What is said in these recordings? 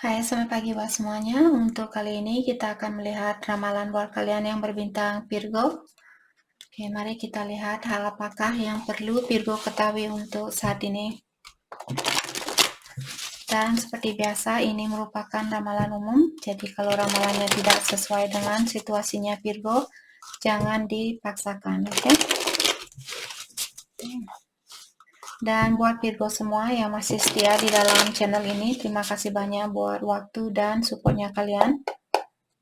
Hai, selamat pagi buat semuanya. Untuk kali ini kita akan melihat ramalan buat kalian yang berbintang Virgo. Oke, mari kita lihat hal apakah yang perlu Virgo ketahui untuk saat ini. Dan seperti biasa, ini merupakan ramalan umum. Jadi kalau ramalannya tidak sesuai dengan situasinya Virgo, jangan dipaksakan, oke? Dan buat Virgo semua yang masih setia di dalam channel ini, terima kasih banyak buat waktu dan supportnya kalian.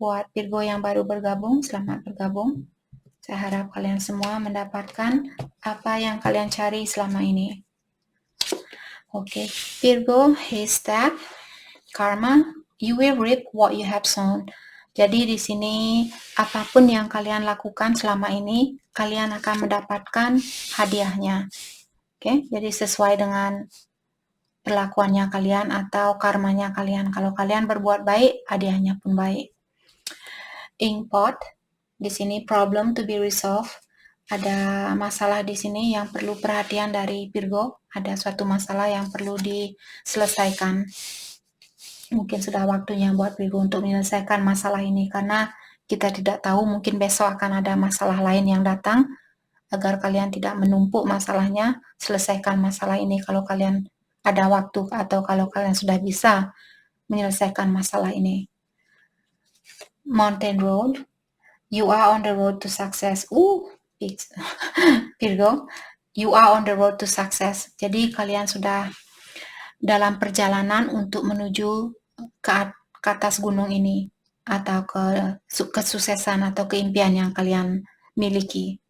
Buat Virgo yang baru bergabung, selamat bergabung. Saya harap kalian semua mendapatkan apa yang kalian cari selama ini. Oke, Virgo, hashtag karma, you will reap what you have sown. Jadi di sini apapun yang kalian lakukan selama ini, kalian akan mendapatkan hadiahnya. Oke, jadi sesuai dengan perlakuannya kalian atau karmanya kalian. Kalau kalian berbuat baik, hadiahnya pun baik. Inkpot, di sini problem to be resolved. Ada masalah di sini yang perlu perhatian dari Virgo. Ada suatu masalah yang perlu diselesaikan. Mungkin sudah waktunya buat Virgo untuk menyelesaikan masalah ini karena kita tidak tahu, mungkin besok akan ada masalah lain yang datang. Agar kalian tidak menumpuk masalahnya, selesaikan masalah ini kalau kalian ada waktu atau kalau kalian sudah bisa menyelesaikan masalah ini. Mountain Road, you are on the road to success. Virgo, you are on the road to success. Jadi kalian sudah dalam perjalanan untuk menuju ke atas gunung ini atau ke kesuksesan atau keimpian yang kalian miliki.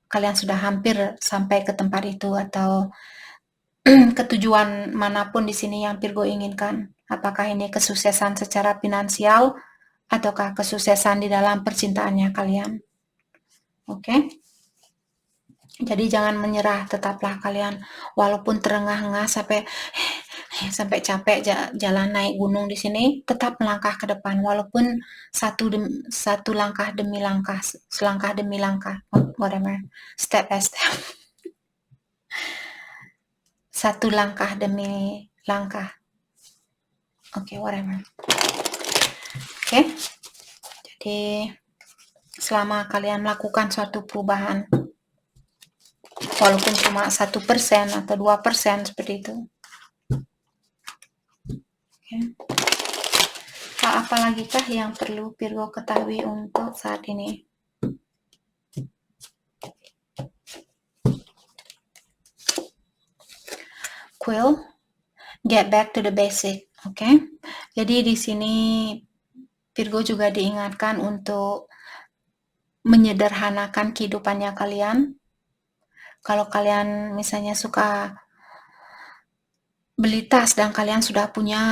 Kalian sudah hampir sampai ke tempat itu atau ketujuan manapun di sini yang Virgo inginkan. Apakah ini kesuksesan secara finansial ataukah kesuksesan di dalam percintaannya kalian. Oke? Jadi jangan menyerah, tetaplah kalian walaupun terengah-engah sampai capek jalan naik gunung di sini, tetap melangkah ke depan walaupun satu langkah demi langkah, selangkah demi langkah, whatever, step by step. Satu langkah demi langkah. Oke, whatever. Oke. Jadi selama kalian melakukan suatu perubahan, walaupun cuma 1% atau 2% seperti itu. Oke. Apa lagi kah yang perlu Virgo ketahui untuk saat ini? Quill, get back to the basic. Oke. Jadi di sini Virgo juga diingatkan untuk menyederhanakan kehidupannya kalian. Kalau kalian misalnya suka beli tas dan kalian sudah punya,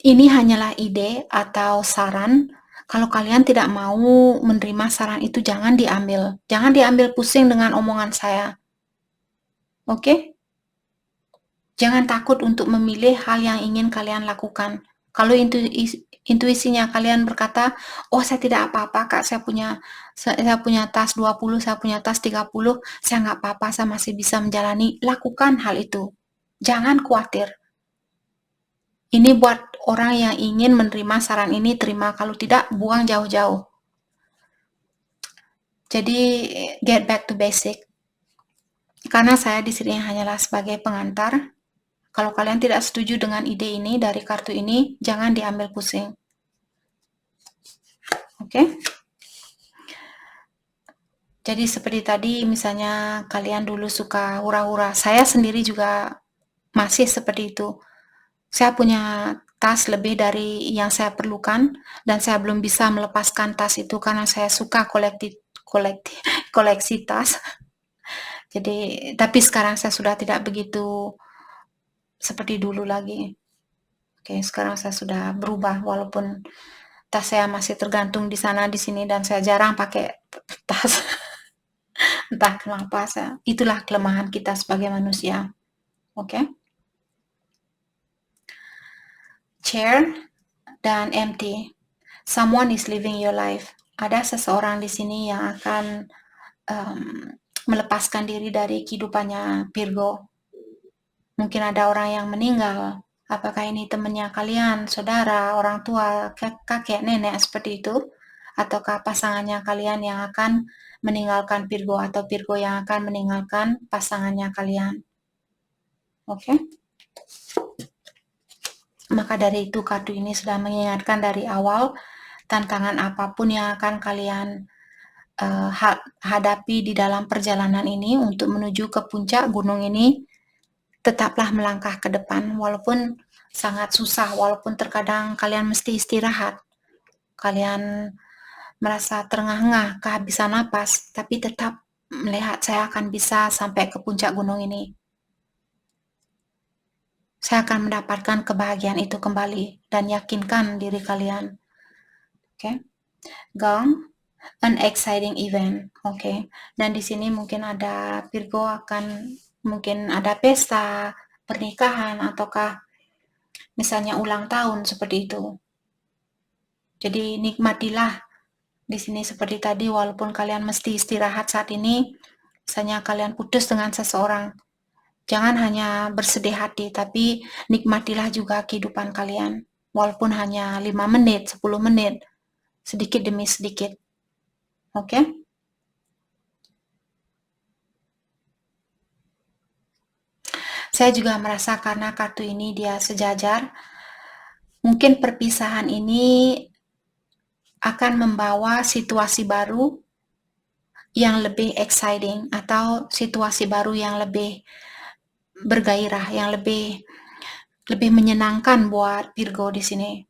ini hanyalah ide atau saran. Kalau kalian tidak mau menerima saran itu, jangan diambil. Jangan diambil pusing dengan omongan saya. Oke? Jangan takut untuk memilih hal yang ingin kalian lakukan. Kalau intuisinya kalian berkata, oh saya tidak apa-apa kak, saya punya tas 20, saya punya tas 30, saya nggak apa-apa, saya masih bisa menjalani. Lakukan hal itu. Jangan khawatir. Ini buat orang yang ingin menerima saran ini, terima. Kalau tidak, buang jauh-jauh. Jadi, get back to basic. Karena saya di sini hanyalah sebagai pengantar. Kalau kalian tidak setuju dengan ide ini dari kartu ini, jangan diambil pusing. Oke? Jadi seperti tadi, misalnya kalian dulu suka hura-hura. Saya sendiri juga masih seperti itu. Saya punya tas lebih dari yang saya perlukan dan saya belum bisa melepaskan tas itu karena saya suka koleksi tas. Jadi, tapi sekarang saya sudah tidak begitu seperti dulu lagi. Oke, sekarang saya sudah berubah walaupun tas saya masih tergantung di sana di sini dan saya jarang pakai tas. Entah kenapa, itulah kelemahan kita sebagai manusia. Oke? Chair dan empty. Someone is living your life. Ada seseorang di sini yang akan melepaskan diri dari kehidupannya Virgo. Mungkin ada orang yang meninggal Apakah ini temannya kalian, saudara, orang tua, kakek, nenek, seperti itu? Ataukah pasangannya kalian yang akan meninggalkan Virgo atau Virgo yang akan meninggalkan pasangannya kalian? Oke? Maka dari itu kartu ini sudah mengingatkan dari awal tantangan apapun yang akan kalian hadapi di dalam perjalanan ini untuk menuju ke puncak gunung ini, tetaplah melangkah ke depan walaupun sangat susah, walaupun terkadang kalian mesti istirahat, kalian merasa terengah-engah, kehabisan napas, tapi tetap melihat saya akan bisa sampai ke puncak gunung ini. Saya akan mendapatkan kebahagiaan itu kembali dan yakinkan diri kalian. Oke? Gong, an exciting event. Oke. Dan di sini mungkin ada Virgo akan mungkin ada pesta, pernikahan ataukah misalnya ulang tahun seperti itu. Jadi nikmatilah di sini seperti tadi, walaupun kalian mesti istirahat saat ini, misalnya kalian putus dengan seseorang, jangan hanya bersedih hati, tapi nikmatilah juga kehidupan kalian. Walaupun hanya 5 menit, 10 menit, sedikit demi sedikit. Oke? Saya juga merasa karena kartu ini dia sejajar, mungkin perpisahan ini akan membawa situasi baru yang lebih exciting atau situasi baru yang lebih bergairah, yang lebih menyenangkan buat Virgo di sini.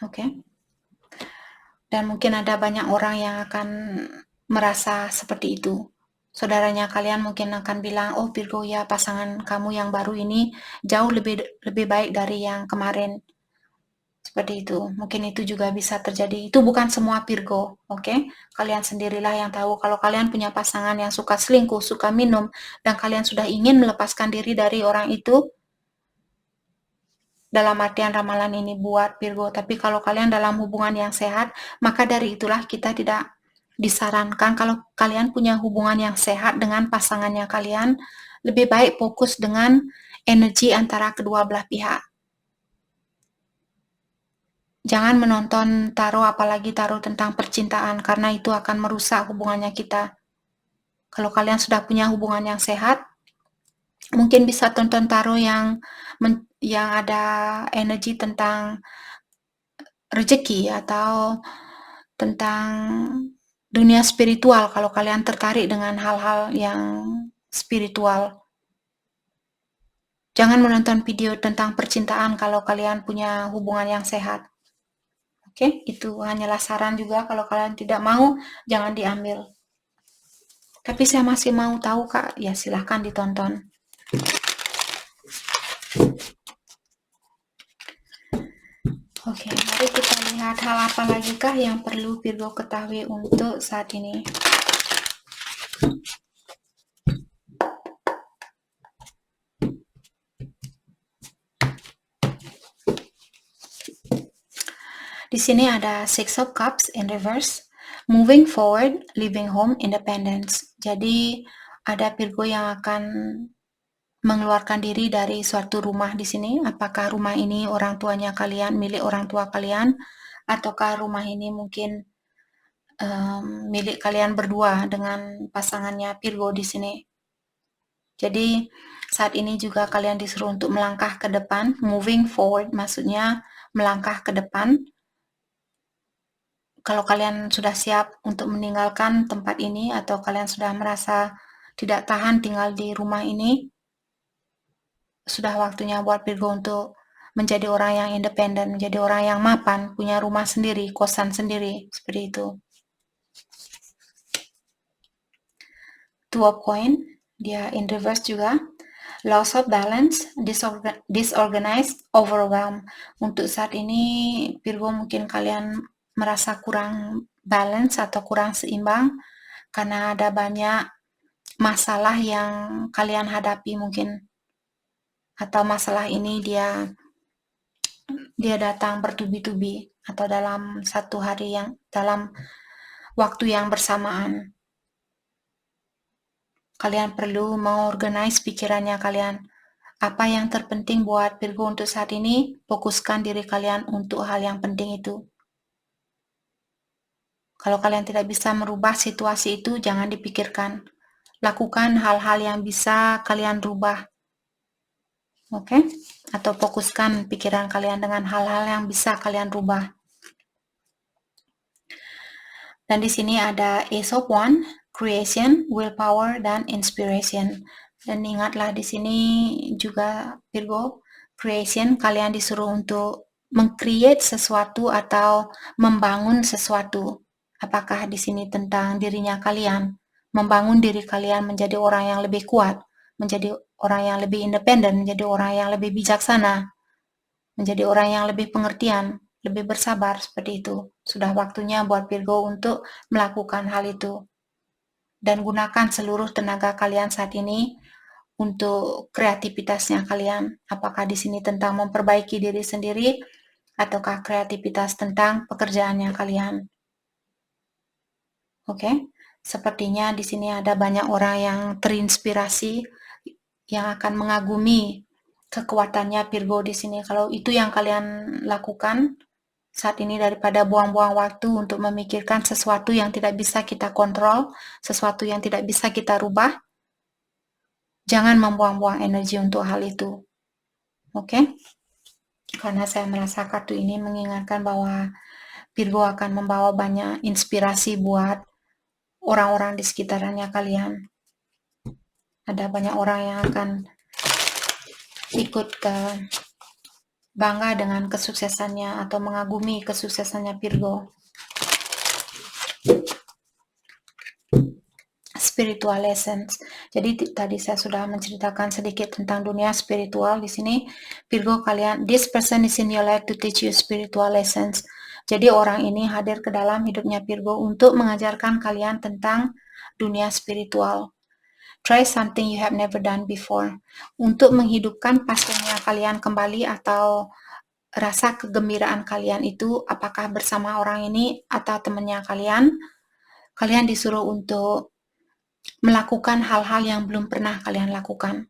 Oke. Dan mungkin ada banyak orang yang akan merasa seperti itu. Saudaranya kalian mungkin akan bilang, oh Virgo ya pasangan kamu yang baru ini jauh lebih baik dari yang kemarin. Seperti itu. Mungkin itu juga bisa terjadi. Itu bukan semua Virgo, oke? Kalian sendirilah yang tahu. Kalau kalian punya pasangan yang suka selingkuh, suka minum, dan kalian sudah ingin melepaskan diri dari orang itu, dalam artian ramalan ini buat Virgo. Tapi kalau kalian dalam hubungan yang sehat, maka dari itulah kita tidak disarankan kalau kalian punya hubungan yang sehat dengan pasangannya kalian, lebih baik fokus dengan energi antara kedua belah pihak. Jangan menonton tarot, apalagi tarot tentang percintaan, karena itu akan merusak hubungannya kita. Kalau kalian sudah punya hubungan yang sehat, mungkin bisa tonton tarot yang ada energi tentang rezeki atau tentang dunia spiritual kalau kalian tertarik dengan hal-hal yang spiritual. Jangan menonton video tentang percintaan kalau kalian punya hubungan yang sehat. Oke, itu hanyalah saran juga, kalau kalian tidak mau, jangan diambil. Tapi saya masih mau tahu Kak, ya silahkan ditonton. Oke, mari kita lihat hal apa lagi kah yang perlu Virgo ketahui untuk saat ini. Di sini ada Six of Cups in reverse, moving forward, leaving home, independence. Jadi ada Virgo yang akan mengeluarkan diri dari suatu rumah di sini. Apakah rumah ini orang tuanya kalian, milik orang tua kalian, ataukah rumah ini mungkin milik kalian berdua dengan pasangannya Virgo di sini. Jadi saat ini juga kalian disuruh untuk melangkah ke depan, moving forward maksudnya melangkah ke depan. Kalau kalian sudah siap untuk meninggalkan tempat ini atau kalian sudah merasa tidak tahan tinggal di rumah ini, sudah waktunya buat Virgo untuk menjadi orang yang independen, menjadi orang yang mapan, punya rumah sendiri, kosan sendiri, seperti itu. Two of Coin, dia in reverse juga. Loss of balance, disorganized, overwhelmed. Untuk saat ini Virgo mungkin kalian merasa kurang balance atau kurang seimbang karena ada banyak masalah yang kalian hadapi mungkin, atau masalah ini dia datang bertubi-tubi atau dalam satu hari dalam waktu yang bersamaan. Kalian perlu mengorganize pikirannya kalian. Apa yang terpenting buat Virgo untuk saat ini, fokuskan diri kalian untuk hal yang penting itu. Kalau kalian tidak bisa merubah situasi itu, jangan dipikirkan. Lakukan hal-hal yang bisa kalian rubah. Oke? Atau fokuskan pikiran kalian dengan hal-hal yang bisa kalian rubah. Dan di sini ada Ace of Wands, Creation, Willpower, dan Inspiration. Dan ingatlah di sini juga Virgo, Creation, kalian disuruh untuk meng-create sesuatu atau membangun sesuatu. Apakah di sini tentang dirinya kalian? Membangun diri kalian menjadi orang yang lebih kuat, menjadi orang yang lebih independen, menjadi orang yang lebih bijaksana, menjadi orang yang lebih pengertian, lebih bersabar, seperti itu. Sudah waktunya buat Virgo untuk melakukan hal itu. Dan gunakan seluruh tenaga kalian saat ini untuk kreativitasnya kalian. Apakah di sini tentang memperbaiki diri sendiri, ataukah kreativitas tentang pekerjaannya kalian. Oke? Sepertinya di sini ada banyak orang yang terinspirasi, yang akan mengagumi kekuatannya Virgo di sini. Kalau itu yang kalian lakukan saat ini, daripada buang-buang waktu untuk memikirkan sesuatu yang tidak bisa kita kontrol, sesuatu yang tidak bisa kita rubah, jangan membuang-buang energi untuk hal itu. Oke? Karena saya merasa kartu ini mengingatkan bahwa Virgo akan membawa banyak inspirasi buat orang-orang di sekitarnya kalian. Ada banyak orang yang akan ikut ke bangga dengan kesuksesannya atau mengagumi kesuksesannya Virgo. Spiritual lessons. Jadi tadi saya sudah menceritakan sedikit tentang dunia spiritual. Di sini Virgo kalian, this person is in your life to teach you spiritual lessons. Jadi orang ini hadir ke dalam hidupnya Virgo untuk mengajarkan kalian tentang dunia spiritual. Try something you have never done before. Untuk menghidupkan passionnya kalian kembali atau rasa kegembiraan kalian itu, apakah bersama orang ini atau temannya kalian, kalian disuruh untuk melakukan hal-hal yang belum pernah kalian lakukan.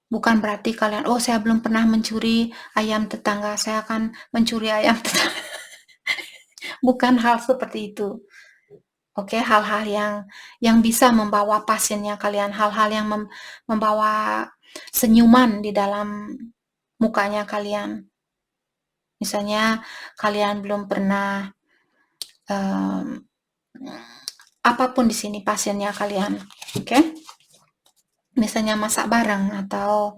Bukan berarti kalian, oh saya belum pernah mencuri ayam tetangga, saya akan mencuri ayam tetangga. Bukan hal seperti itu. Oke, hal-hal yang bisa membawa pasiennya kalian, hal-hal yang membawa senyuman di dalam mukanya kalian. Misalnya kalian belum pernah apapun di sini pasiennya kalian, oke? Misalnya masak bareng atau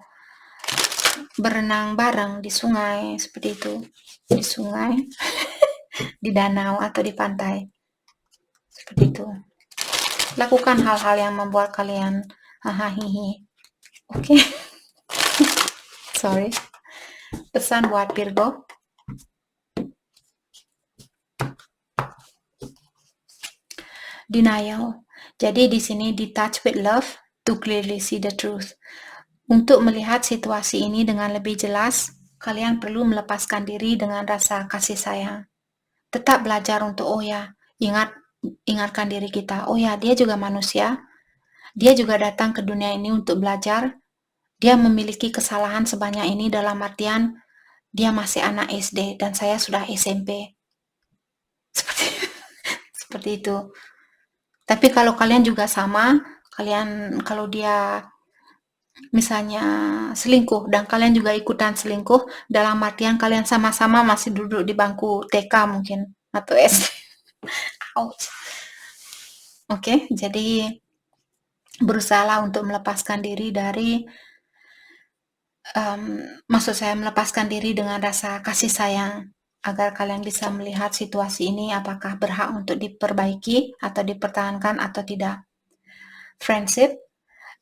berenang bareng di sungai, seperti itu. Di sungai, di danau atau di pantai. Seperti itu. Lakukan hal-hal yang membuat kalian hahaha. Oke. Sorry. Pesan buat Virgo. Denial. Jadi di sini detach with love to clearly see the truth. Untuk melihat situasi ini dengan lebih jelas, kalian perlu melepaskan diri dengan rasa kasih sayang. Tetap belajar untuk, oh ya, ingatkan diri kita, oh ya, dia juga manusia, dia juga datang ke dunia ini untuk belajar, dia memiliki kesalahan sebanyak ini dalam artian, dia masih anak SD dan saya sudah SMP. Seperti itu. Tapi kalau kalian juga sama, kalau dia misalnya selingkuh dan kalian juga ikutan selingkuh, dalam artian kalian sama-sama masih duduk di bangku TK mungkin atau SD. Ouch. Oke, jadi berusahalah untuk melepaskan diri dari maksud saya melepaskan diri dengan rasa kasih sayang, agar kalian bisa melihat situasi ini apakah berhak untuk diperbaiki atau dipertahankan atau tidak. Friendship.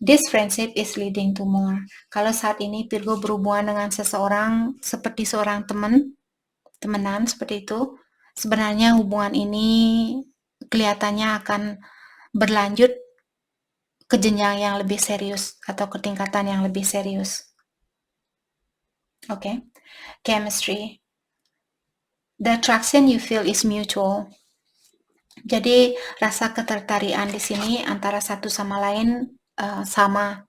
This friendship is leading to more. Kalau saat ini Virgo berhubungan dengan seseorang seperti seorang temenan seperti itu, sebenarnya hubungan ini kelihatannya akan berlanjut ke jenjang yang lebih serius atau ke tingkatan yang lebih serius. Oke. Chemistry. The attraction you feel is mutual. Jadi rasa ketertarikan di sini antara satu sama lain sama.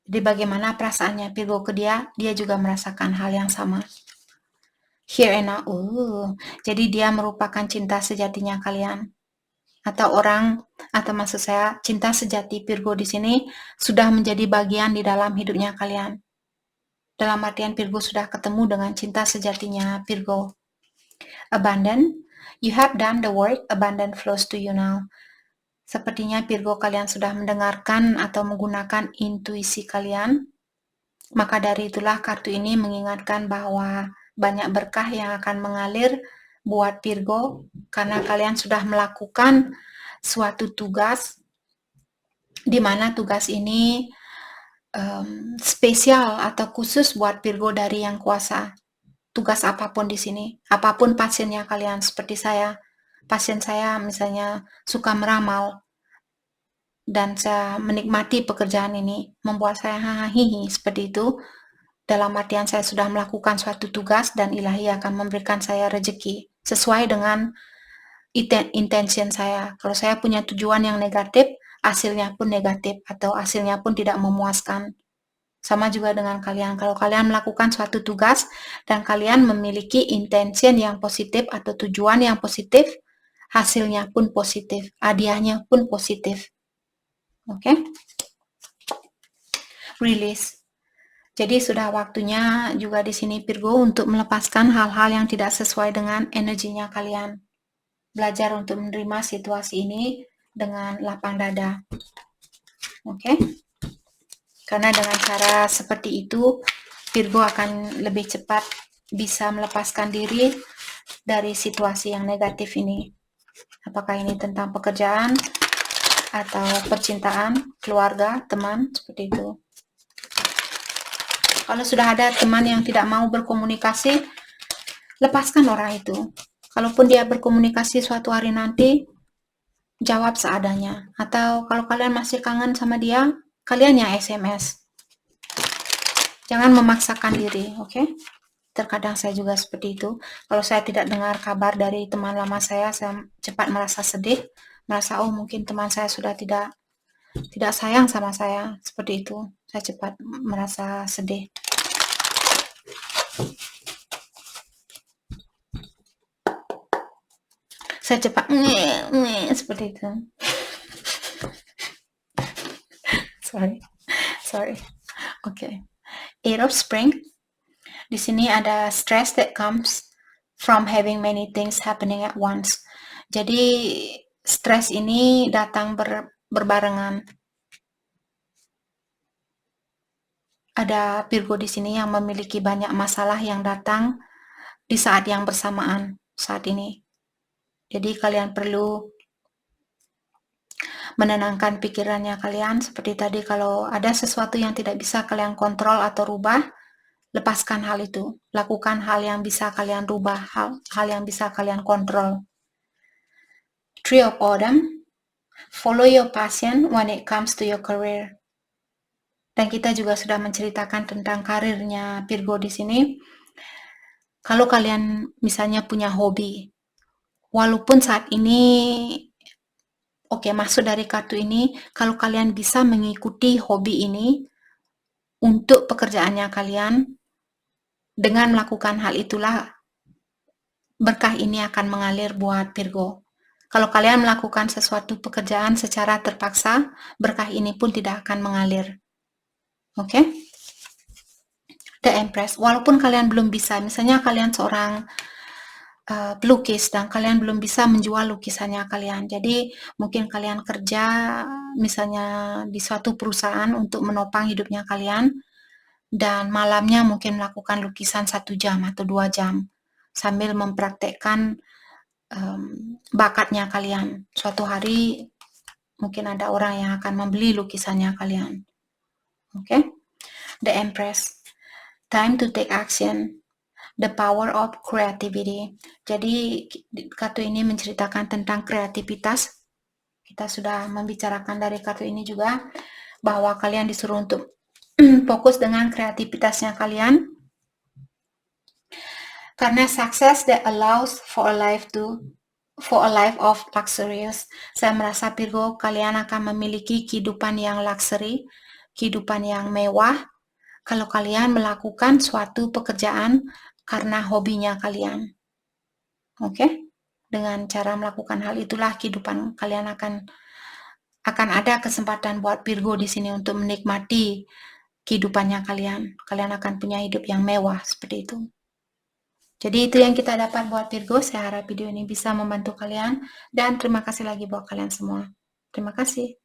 Jadi bagaimana perasaannya Virgo ke dia, dia juga merasakan hal yang sama. Here and now. Jadi dia merupakan cinta sejatinya kalian. Atau maksud saya cinta sejati Virgo di sini sudah menjadi bagian di dalam hidupnya kalian. Dalam artian Virgo sudah ketemu dengan cinta sejatinya Virgo. Abundant, you have done the work, abundant flows to you now. Sepertinya Virgo kalian sudah mendengarkan atau menggunakan intuisi kalian. Maka dari itulah kartu ini mengingatkan bahwa banyak berkah yang akan mengalir buat Virgo karena kalian sudah melakukan suatu tugas di mana tugas ini spesial atau khusus buat Virgo dari Yang Kuasa. Tugas apapun di sini, apapun pasiennya kalian, seperti saya. Pasien saya misalnya suka meramal, dan saya menikmati pekerjaan ini, membuat saya hahaha seperti itu. Dalam artian saya sudah melakukan suatu tugas dan ilahi akan memberikan saya rezeki sesuai dengan intention saya. Kalau saya punya tujuan yang negatif, hasilnya pun negatif atau hasilnya pun tidak memuaskan. Sama juga dengan kalian. Kalau kalian melakukan suatu tugas dan kalian memiliki intention yang positif atau tujuan yang positif, hasilnya pun positif, hadiahnya pun positif. Oke? Release. Jadi sudah waktunya juga di sini Virgo untuk melepaskan hal-hal yang tidak sesuai dengan energinya kalian. Belajar untuk menerima situasi ini dengan lapang dada. Oke? Karena dengan cara seperti itu, Virgo akan lebih cepat bisa melepaskan diri dari situasi yang negatif ini. Apakah ini tentang pekerjaan atau percintaan, keluarga, teman, seperti itu. Kalau sudah ada teman yang tidak mau berkomunikasi, lepaskan orang itu. Kalaupun dia berkomunikasi suatu hari nanti, jawab seadanya. Atau kalau kalian masih kangen sama dia, kalian yang SMS. Jangan memaksakan diri, oke? Terkadang saya juga seperti itu. Kalau saya tidak dengar kabar dari teman lama saya cepat merasa sedih, merasa mungkin teman saya sudah tidak sayang sama saya, seperti itu. Saya cepat merasa sedih. Saya cepat seperti itu. Sorry. Okay. Eight of Spring. Di sini ada stress that comes from having many things happening at once. Jadi stres ini datang berbarengan. Ada Virgo di sini yang memiliki banyak masalah yang datang di saat yang bersamaan saat ini. Jadi kalian perlu menenangkan pikirannya kalian. Seperti tadi, kalau ada sesuatu yang tidak bisa kalian kontrol atau rubah, lepaskan hal itu. Lakukan hal yang bisa kalian rubah, hal yang bisa kalian kontrol. Tree of Autumn. Follow your passion when it comes to your career. Dan kita juga sudah menceritakan tentang karirnya Virgo di sini. Kalau kalian misalnya punya hobi, walaupun saat ini masuk dari kartu ini, kalau kalian bisa mengikuti hobi ini untuk pekerjaannya kalian, dengan melakukan hal itulah berkah ini akan mengalir buat Virgo. Kalau kalian melakukan sesuatu pekerjaan secara terpaksa, berkah ini pun tidak akan mengalir. Oke? The Empress. Walaupun kalian belum bisa, misalnya kalian seorang pelukis dan kalian belum bisa menjual lukisannya kalian. Jadi mungkin kalian kerja misalnya di suatu perusahaan untuk menopang hidupnya kalian, dan malamnya mungkin melakukan lukisan 1 jam atau 2 jam sambil mempraktekkan bakatnya kalian. Suatu hari mungkin ada orang yang akan membeli lukisannya kalian. Oke? The Empress. Time to take action. The power of creativity. Jadi kartu ini menceritakan tentang kreativitas. Kita sudah membicarakan dari kartu ini juga bahwa kalian disuruh untuk fokus dengan kreativitasnya kalian. Karena success that allows for a life to for a life of luxurious. Saya merasa Virgo kalian akan memiliki kehidupan yang luxury, kehidupan yang mewah, kalau kalian melakukan suatu pekerjaan karena hobinya kalian. Oke? Dengan cara melakukan hal itulah kehidupan kalian akan ada kesempatan buat Virgo di sini untuk menikmati kehidupannya kalian. Kalian akan punya hidup yang mewah seperti itu. Jadi itu yang kita dapat buat Virgo. Saya harap video ini bisa membantu kalian dan terima kasih lagi buat kalian semua. Terima kasih.